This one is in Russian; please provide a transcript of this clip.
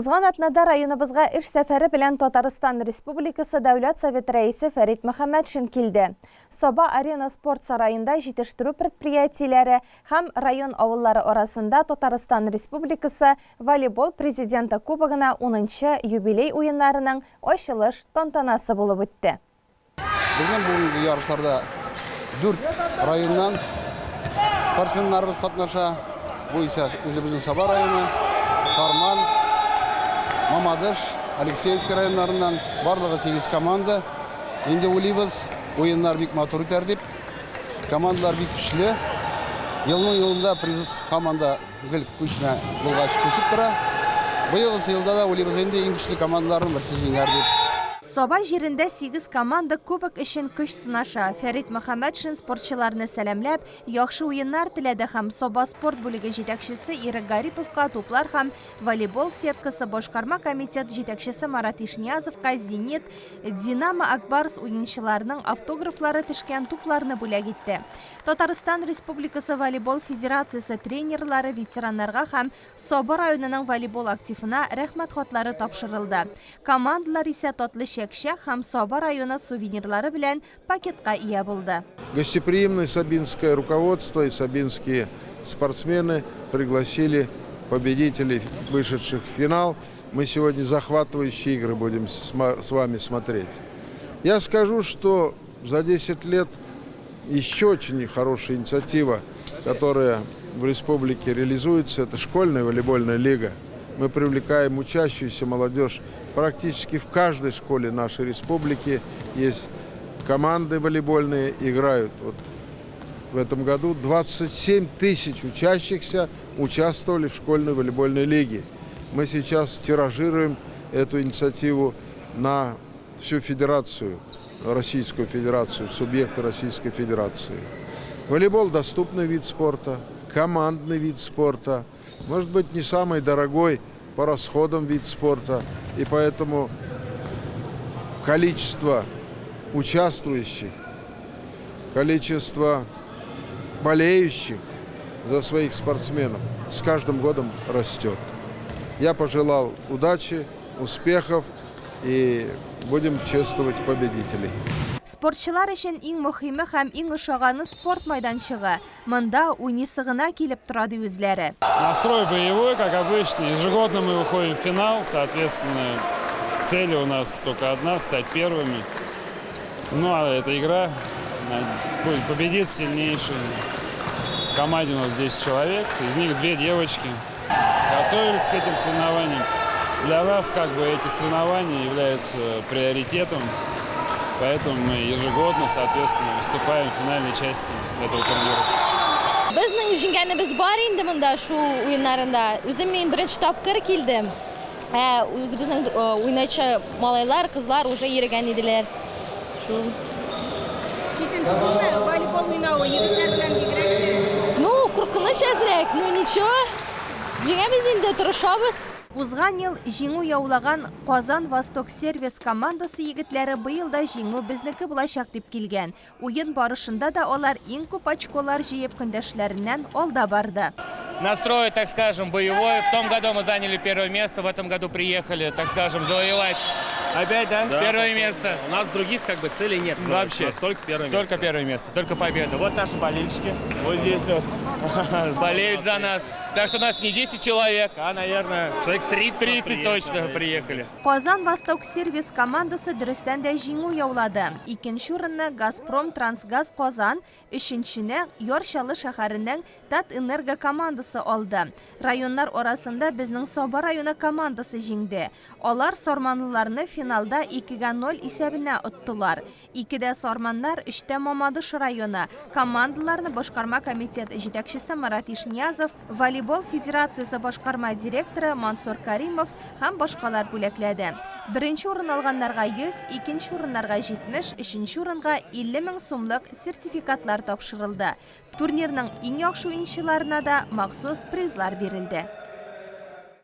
Узган атнада районыбызга эш сәфәре белән Татарстан Республикасы Дәүләт Советы рәисе Фәрит Мөхәммәтшин килде. Соба арена спорт сарайында җитештерү предприятиеләре һәм район авыллары арасында Татарстан Республикасы волейбол президенты кубогына 10-нчы юбилей уеннарының ачылыш тантанасы булып үтте. Безнең бүгенге ярышларда 4 районнан спортсменнарыбыз катнаша. Бу исә үзебезнең Соба районы, Сарман, Мамадыш, Алексеевский районнарынан барлыгы 8 команда. Инде уйлыйбыз, уеннар бик матур үтәр дип. Командалар бик көчле. Елның-елында приз команда гел көчмә булгач күчеп тора. Быел елда да уйлыйбыз инде иң көчле командаларның берсе җиңәр дип. Соба җирендә 8 команда кубок өчен көч сынаша. Фәрит Мөхәммәтшин спортчыларны сәламләп, яхшы уеннар теләде һәм Соба спорт бүлеге җитәкчесе Ирек Гариповка туплар һәм волейбол сеткасы башкарма комитет җитәкчесе Марат Ишниязовка Зенит, Динамо Акбарс уенчыларының автографлары төшкән тупларны бүләк итте. Татарстан Республикасы волейбол федерациясе тренерлары ветераннарга һәм Соба районының волейбол активына рәхмәт хатлары тапшырылды. Командалар исә татлы чәкчәк һәм Соба районы сувенирлары белән пакетка ия булды. Гостеприимное сабинское руководство и сабинские спортсмены пригласили победителей, вышедших в финал. Мы сегодня захватывающие игры будем с вами смотреть. Я скажу, что за 10 лет еще очень хорошая инициатива, которая в республике реализуется, это школьная волейбольная лига. Мы привлекаем учащуюся молодежь. Практически в каждой школе нашей республики есть команды волейбольные, играют. Вот в этом году 27 тысяч учащихся участвовали в школьной волейбольной лиге. Мы сейчас тиражируем эту инициативу на всю федерацию, Российскую Федерацию, субъекты Российской Федерации. Волейбол – доступный вид спорта, командный вид спорта, может быть, не самый дорогой по расходам вид спорта, и поэтому количество участвующих, количество болеющих за своих спортсменов с каждым годом растет. Я пожелал удачи, успехов и будем чествовать победителей. Спортчылар өчен иң мөһиме һәм иң ошаганы спорт майданчыгы. Монда уйныйсы гына килеп торады үзләре. Настрой боевой, как обычно. Ежегодно мы выходим в финал. Соответственно, цель у нас только одна – стать первыми. Ну а эта игра победит сильнейший. В команде у нас 10 человек, из них 2 девочки. Готовились к этим соревнованиям. Для нас эти соревнования являются приоритетом, поэтому мы ежегодно, соответственно, выступаем в финальной части этого турнира. Bizning jingganimiz bor endi bunda shu o'yinlarida. O'zim men birinchi topqir keldim. O'zi bizning o'ynachi malaylar, qizlar уже yerigan edilar. Shu Читен турында волейбол уйнауы егетләр белән бигрәк. Ну, куркыныч әзрәк, ну ничего. Җиңәбез инде, тырышабыз. Узган ел җиңү яулаган Казан Восток сервис командасы егетләре быел да җиңү безнеке булачак дип килгән. Уен барышында да алар иң күп очколар җыеп көндәшләреннән алда барды. Настрой, так скажем, боевой. В том году мы заняли первое место, в этом году приехали, так скажем, завоевать. Опять, да? Первое место. У нас других целей нет. Вообще. У нас только первое место. Только первое место, только победа. Вот наши болельщики. Вот здесь вот болеют за нас. Так что у нас не 10 человек, а, наверное, человек 30 точно приехали. Казан Восток сервис командасы дөрестән дә җиңү яулады. Икенче урынны Газпром Трансгаз Казан, өченчене Ярчалы шәһәренең Татэнерго командасы алды. Районнар арасында безнең Соба районы командасы җиңде. Алар Сарманлыларны финалда 2-0 исәбенә оттылар. 2дә Сарманнар, 3тә Мамадыш районы. Командаларны башкарма комитет җитәкчесе Марат Ишниязов, волейбол федерациясе башкарма директоры Мансур Каримов һәм башкалар бүләкләде. Беренче урын алганнарга 100, икенче урыннарга 70, өченче урынга 50 мең сумлык сертификатлар тапшырылды. Турнирның иң яхшы уенчыларына да махсус призлар бирелде.